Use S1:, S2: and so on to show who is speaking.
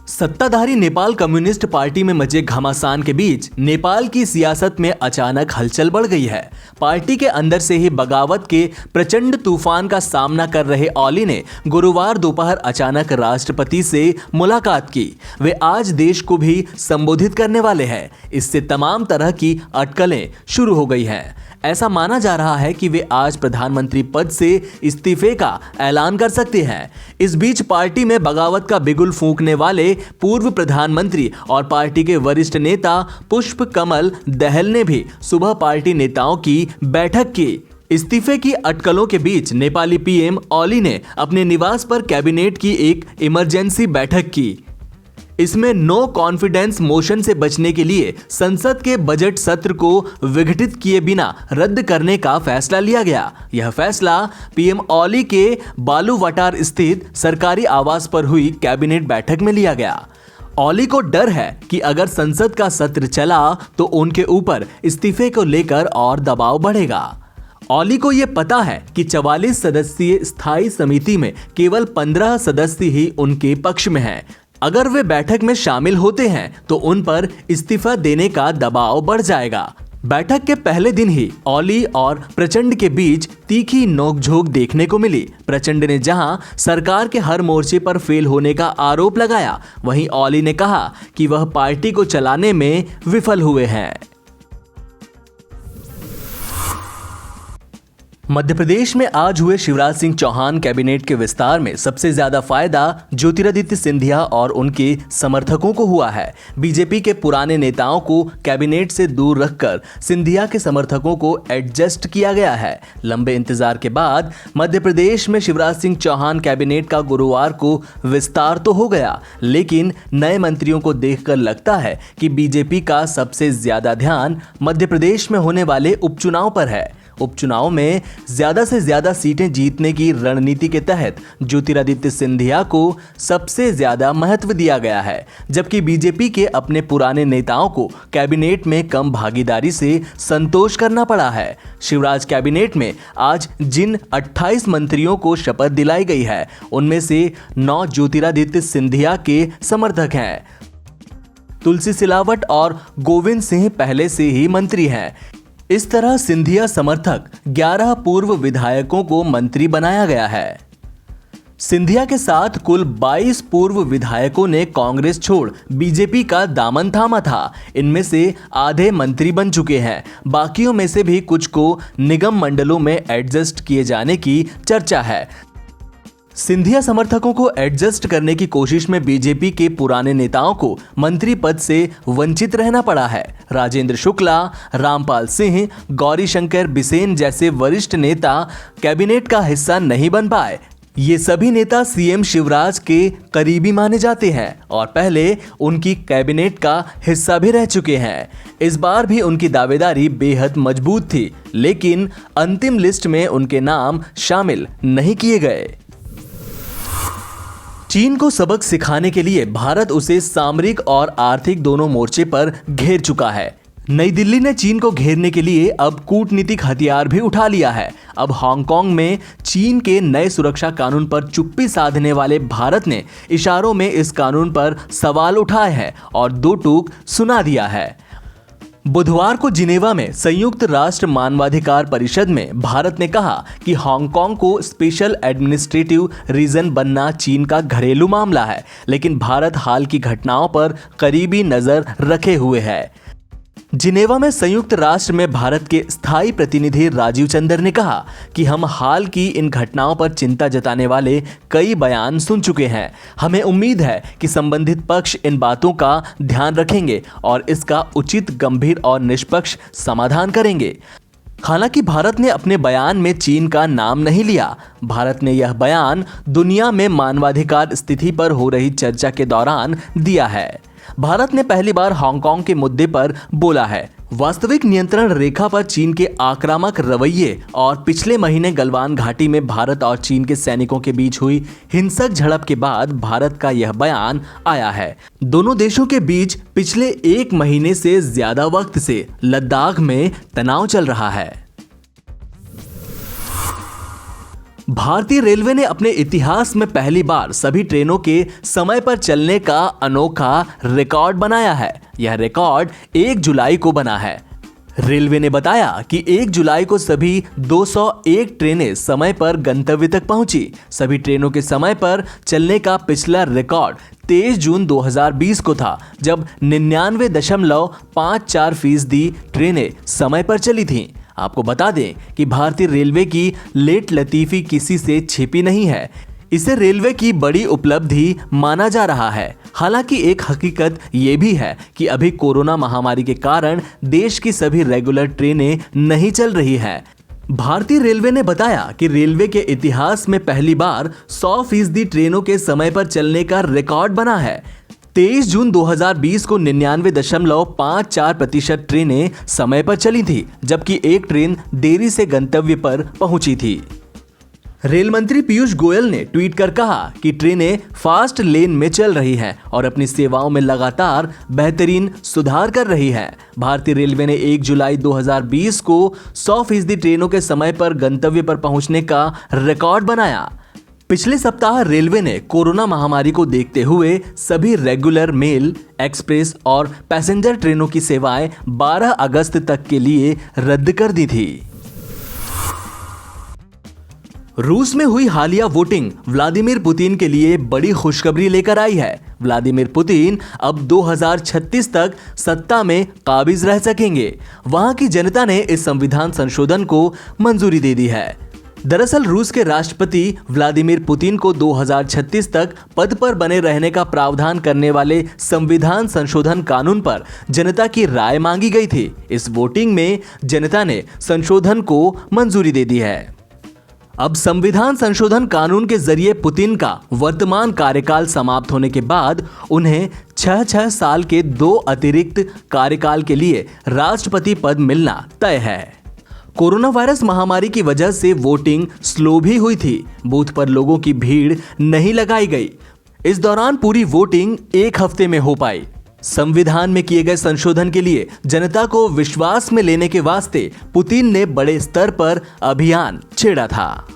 S1: सत्ताधारी Nepal communist party में मचे घमासान के बीच नेपाल की सियासत में अचानक हलचल बढ़ गई है। पार्टी के अंदर से ही बगावत के प्रचंड तूफान का सामना कर रहे ओली ने गुरुवार दोपहर अचानक राष्ट्रपति से मुलाकात की। वे आज देश को भी संबोधित करने वाले हैं। इससे तमाम तरह की अटकलें शुरू हो गई हैं। ऐसा माना जा रहा है कि वे आज प्रधानमंत्री पद से इस्तीफे का ऐलान कर सकते हैं। इस बीच पार्टी में बगावत का बिगुल फूंकने वाले पूर्व प्रधानमंत्री और पार्टी के वरिष्ठ नेता पुष्प कमल दहल ने भी सुबह पार्टी नेताओं की बैठक की। इस्तीफे की अटकलों के बीच नेपाली पीएम ओली ने अपने निवास पर कैबिनेट की एक इमरजेंसी बैठक की। इसमें नो कॉन्फिडेंस मोशन से बचने के लिए संसद के बजट सत्र को विघटित किए बिना रद्द करने का फैसला लिया गया। यह फैसला पीएम ओली के बालूवाटार स्थित सरकारी आवास पर हुई कैबिनेट बैठक में लिया गया। ओली को डर है कि अगर संसद का सत्र चला तो उनके ऊपर इस्तीफे को लेकर और दबाव बढ़ेगा। ओली को यह पता है कि 44 सदस्यीय स्थायी समिति में केवल 15 सदस्य ही उनके पक्ष में हैं। अगर वे बैठक में शामिल होते हैं तो उन पर इस्तीफा देने का दबाव बढ़ जाएगा। बैठक के पहले दिन ही ओली और प्रचंड के बीच तीखी नोकझोंक देखने को मिली। प्रचंड ने जहां सरकार के हर मोर्चे पर फेल होने का आरोप लगाया, वहीं ओली ने कहा कि वह पार्टी को चलाने में विफल हुए हैं। मध्य प्रदेश में आज हुए शिवराज सिंह चौहान कैबिनेट के विस्तार में सबसे ज्यादा फायदा ज्योतिरादित्य सिंधिया और उनके समर्थकों को हुआ है। बीजेपी के पुराने नेताओं को कैबिनेट से दूर रखकर सिंधिया के समर्थकों को एडजस्ट किया गया है। लंबे इंतजार के बाद मध्य प्रदेश में शिवराज सिंह चौहान कैबिनेट का गुरुवार को विस्तार तो हो गया, लेकिन नए मंत्रियों को देखकर लगता है कि बीजेपी का सबसे ज्यादा ध्यान मध्य प्रदेश में होने वाले उपचुनाव पर है। उपचुनाव में ज्यादा से ज्यादा सीटें जीतने की रणनीति के तहत ज्योतिरादित्य सिंधिया को सबसे ज्यादा महत्व दिया गया है, जबकि बीजेपी के अपने पुराने नेताओं को कैबिनेट में कम भागीदारी से संतोष करना पड़ा है। शिवराज कैबिनेट में आज जिन 28 मंत्रियों को शपथ दिलाई गई है, उनमें से 9 ज्योतिरादित्य सिंधिया के समर्थक हैं। तुलसी सिलावट और गोविंद सिंह पहले से ही मंत्री हैं। इस तरह सिंधिया समर्थक 11 पूर्व विधायकों को मंत्री बनाया गया है। सिंधिया के साथ कुल 22 पूर्व विधायकों ने कांग्रेस छोड़ बीजेपी का दामन थामा था। इनमें से आधे मंत्री बन चुके हैं। बाकियों में से भी कुछ को निगम मंडलों में एडजस्ट किए जाने की चर्चा है। सिंधिया समर्थकों को एडजस्ट करने की कोशिश में बीजेपी के पुराने नेताओं को मंत्री पद से वंचित रहना पड़ा है। राजेंद्र शुक्ला, रामपाल सिंह, गौरीशंकर बिसेन जैसे वरिष्ठ नेता कैबिनेट का हिस्सा नहीं बन पाए। ये सभी नेता सीएम शिवराज के करीबी माने जाते हैं और पहले उनकी कैबिनेट का हिस्सा भी रह चुके हैं। इस बार भी उनकी दावेदारी बेहद मजबूत थी, लेकिन अंतिम लिस्ट में उनके नाम शामिल नहीं किए गए। चीन को सबक सिखाने के लिए भारत उसे सामरिक और आर्थिक दोनों मोर्चे पर घेर चुका है। नई दिल्ली ने चीन को घेरने के लिए अब कूटनीतिक हथियार भी उठा लिया है। अब हांगकांग में चीन के नए सुरक्षा कानून पर चुप्पी साधने वाले भारत ने इशारों में इस कानून पर सवाल उठाए हैं और दो टूक सुना दिया है। बुधवार को जिनेवा में संयुक्त राष्ट्र मानवाधिकार परिषद में भारत ने कहा कि हांगकांग को स्पेशल एडमिनिस्ट्रेटिव रीजन बनना चीन का घरेलू मामला है, लेकिन भारत हाल की घटनाओं पर करीबी नजर रखे हुए है। जिनेवा में संयुक्त राष्ट्र में भारत के स्थायी प्रतिनिधि राजीव चंदर ने कहा कि हम हाल की इन घटनाओं पर चिंता जताने वाले कई बयान सुन चुके हैं। हमें उम्मीद है कि संबंधित पक्ष इन बातों का ध्यान रखेंगे और इसका उचित, गंभीर और निष्पक्ष समाधान करेंगे। हालांकि भारत ने अपने बयान में चीन का नाम नहीं लिया। भारत ने यह बयान दुनिया में मानवाधिकार स्थिति पर हो रही चर्चा के दौरान दिया है। भारत ने पहली बार हांगकांग के मुद्दे पर बोला है। वास्तविक नियंत्रण रेखा पर चीन के आक्रामक रवैये और पिछले महीने गलवान घाटी में भारत और चीन के सैनिकों के बीच हुई हिंसक झड़प के बाद भारत का यह बयान आया है। दोनों देशों के बीच पिछले 1 महीने से ज्यादा वक्त से लद्दाख में तनाव चल रहा है। भारतीय रेलवे ने अपने इतिहास में पहली बार सभी ट्रेनों के समय पर चलने का अनोखा रिकॉर्ड बनाया है। यह रिकॉर्ड 1 जुलाई को बना है। रेलवे ने बताया कि 1 जुलाई को सभी 201 ट्रेनें समय पर गंतव्य तक पहुंची। सभी ट्रेनों के समय पर चलने का पिछला रिकॉर्ड 23 जून 2020 को था, जब 99.54% ट्रेनें समय पर चली थीं। आपको बता दें कि भारतीय रेलवे की लेट लतीफी किसी से छिपी नहीं है। इसे रेलवे की बड़ी उपलब्धि माना जा रहा है। हालांकि एक हकीकत ये भी है कि अभी कोरोना महामारी के कारण देश की सभी रेगुलर ट्रेनें नहीं चल रही हैं। भारतीय रेलवे ने बताया कि रेलवे के इतिहास में पहली बार 100% ट्रेनों के समय पर चलने का रिकॉर्ड बना है। 23 जून 2020 को 99.54% ट्रेनें समय पर चली थी, जबकि एक ट्रेन देरी से गंतव्य पर पहुंची थी। रेल मंत्री पीयूष गोयल ने ट्वीट कर कहा कि ट्रेनें फास्ट लेन में चल रही हैं और अपनी सेवाओं में लगातार बेहतरीन सुधार कर रही हैं। भारतीय रेलवे ने 1 जुलाई 2020 को 100% ट्रेनों के समय पर गंतव्य पर पहुंचने का रिकॉर्ड बनाया। पिछले सप्ताह रेलवे ने कोरोना महामारी को देखते हुए सभी रेगुलर मेल, एक्सप्रेस और पैसेंजर ट्रेनों की सेवाएं 12 अगस्त तक के लिए रद्द कर दी थी। रूस में हुई हालिया वोटिंग व्लादिमीर पुतिन के लिए बड़ी खुशखबरी लेकर आई है। व्लादिमीर पुतिन अब 2036 तक सत्ता में काबिज रह सकेंगे। वहां की जनता ने इस संविधान संशोधन को मंजूरी दे दी है। दरअसल रूस के राष्ट्रपति व्लादिमीर पुतिन को 2036 तक पद पर बने रहने का प्रावधान करने वाले संविधान संशोधन कानून पर जनता की राय मांगी गई थी। इस वोटिंग में जनता ने संशोधन को मंजूरी दे दी है। अब संविधान संशोधन कानून के जरिए पुतिन का वर्तमान कार्यकाल समाप्त होने के बाद उन्हें 6 साल के 2 अतिरिक्त कार्यकाल के लिए राष्ट्रपति पद मिलना तय है। कोरोना वायरस महामारी की वजह से वोटिंग स्लो भी हुई थी। बूथ पर लोगों की भीड़ नहीं लगाई गई। इस दौरान पूरी वोटिंग 1 हफ्ते में हो पाई। संविधान में किए गए संशोधन के लिए जनता को विश्वास में लेने के वास्ते पुतिन ने बड़े स्तर पर अभियान छेड़ा था।